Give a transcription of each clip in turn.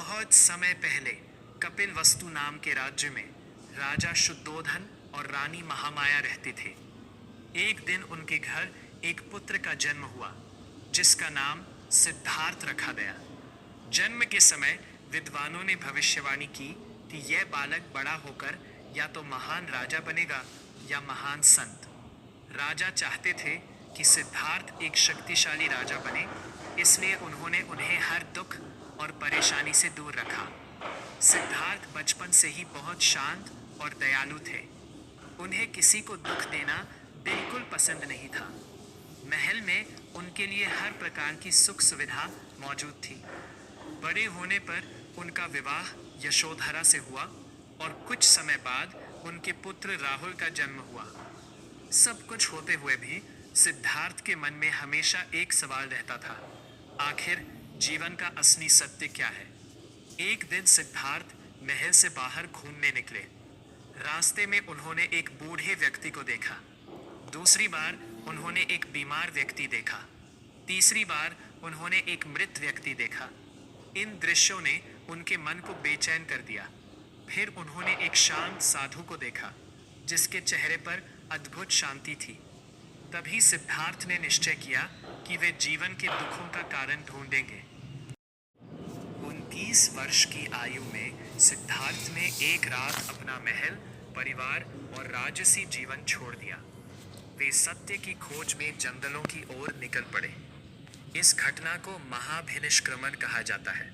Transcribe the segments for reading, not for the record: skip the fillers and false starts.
बहुत समय पहले कपिल वस्तु नाम के राज्य में राजा शुद्धोधन और रानी महामाया रहते थे। एक दिन उनके घर एक पुत्र का जन्म हुआ जिसका नाम सिद्धार्थ रखा गया। जन्म के समय विद्वानों ने भविष्यवाणी की कि यह बालक बड़ा होकर या तो महान राजा बनेगा या महान संत। राजा चाहते थे कि सिद्धार्थ एक शक्तिशाली राजा बने, इसलिए उन्होंने उन्हें हर दुख और परेशानी से दूर रखा। सिद्धार्थ बचपन से ही बहुत शांत और दयालु थे। उन्हें किसी को दुख देना बिल्कुल पसंद नहीं था। महल में उनके लिए हर प्रकार की सुख सुविधा मौजूद थी। बड़े होने पर उनका विवाह यशोधरा से हुआ और कुछ समय बाद उनके पुत्र राहुल का जन्म हुआ। सब कुछ होते हुए भी सिद्धार्थ के मन में हमेशा एक सवाल रहता था, आखिर जीवन का असली सत्य क्या है। एक दिन सिद्धार्थ महल से बाहर घूमने निकले। रास्ते में उन्होंने एक बूढ़े व्यक्ति को देखा। दूसरी बार उन्होंने एक बीमार व्यक्ति देखा। तीसरी बार उन्होंने एक मृत व्यक्ति देखा। इन दृश्यों ने उनके मन को बेचैन कर दिया। फिर उन्होंने एक शांत साधु को देखा जिसके चेहरे पर अद्भुत शांति थी। तभी सिद्धार्थ ने निश्चय किया कि वे जीवन के दुखों का कारण ढूंढेंगे। 19 वर्ष की आयु में सिद्धार्थ ने एक रात अपना महल, परिवार और राजसी जीवन छोड़ दिया। वे सत्य की खोज में जंगलों की ओर निकल पड़े। इस घटना को महाभिनिष्क्रमण कहा जाता है।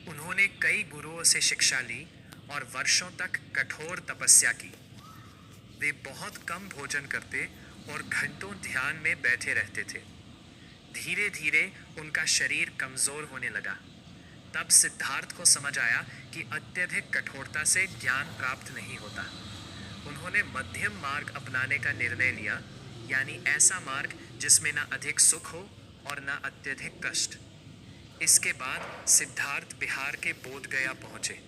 उन्होंने कई गुरुओं से शिक्षा ली और वर्षों तक कठोर तपस्या की। वे बहुत कम भोजन करते और घंटों ध्यान में बैठे रहते थे। धीरे धीरे उनका शरीर कमजोर होने लगा। तब सिद्धार्थ को समझ आया कि अत्यधिक कठोरता से ज्ञान प्राप्त नहीं होता। उन्होंने मध्यम मार्ग अपनाने का निर्णय लिया, यानी ऐसा मार्ग जिसमें न अधिक सुख हो और न अत्यधिक कष्ट। इसके बाद सिद्धार्थ बिहार के बोधगया पहुंचे।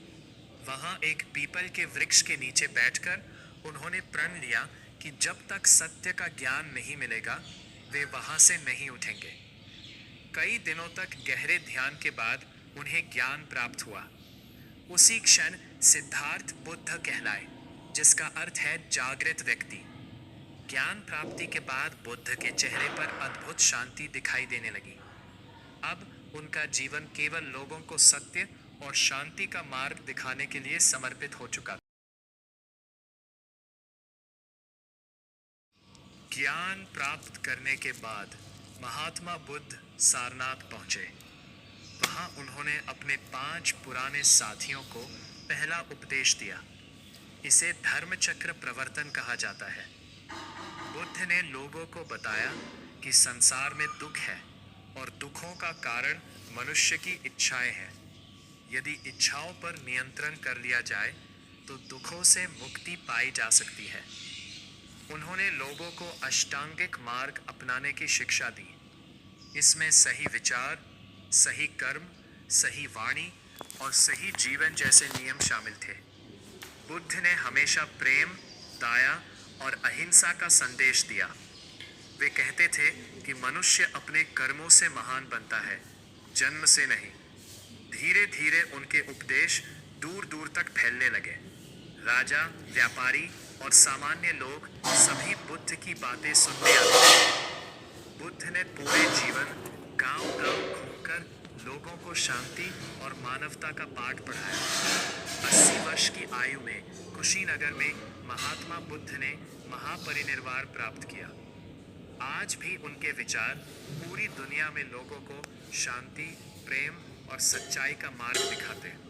वहां एक पीपल के वृक्ष के नीचे बैठकर उन्होंने प्रण लिया कि जब तक सत्य का ज्ञान नहीं मिलेगा वे वहां से नहीं उठेंगे। कई दिनों तक गहरे ध्यान के बाद उन्हें ज्ञान प्राप्त हुआ। उसी क्षण सिद्धार्थ बुद्ध कहलाए, जिसका अर्थ है जागृत व्यक्ति। ज्ञान प्राप्ति के बाद बुद्ध के चेहरे पर अद्भुत शांति दिखाई देने लगी। अब उनका जीवन केवल लोगों को सत्य और शांति का मार्ग दिखाने के लिए समर्पित हो चुका था। ज्ञान प्राप्त करने के बाद महात्मा बुद्ध सारनाथ पहुंचे। वहां उन्होंने अपने 5 पुराने साथियों को पहला उपदेश दिया। इसे धर्मचक्र प्रवर्तन कहा जाता है। बुद्ध ने लोगों को बताया कि संसार में दुख है और दुखों का कारण मनुष्य की इच्छाएं हैं। यदि इच्छाओं पर नियंत्रण कर लिया जाए तो दुखों से मुक्ति पाई जा सकती है। उन्होंने लोगों को अष्टांगिक मार्ग अपनाने की शिक्षा दी। इसमें सही विचार, सही कर्म, सही वाणी और सही जीवन जैसे नियम शामिल थे। बुद्ध ने हमेशा प्रेम, दया और अहिंसा का संदेश दिया। वे कहते थे कि मनुष्य अपने कर्मों से महान बनता है, जन्म से नहीं। धीरे धीरे उनके उपदेश दूर दूर तक फैलने लगे। राजा, व्यापारी और सामान्य लोग सभी बुद्ध की बातें सुनने आते थे। बुद्ध ने पूरे जीवन गांव-गांव घूमकर लोगों को शांति और मानवता का पाठ पढ़ाया। 80 वर्ष की आयु में कुशीनगर में महात्मा बुद्ध ने महापरिनिर्वाण प्राप्त किया। आज भी उनके विचार पूरी दुनिया में लोगों को शांति, प्रेम और सच्चाई का मार्ग दिखाते हैं।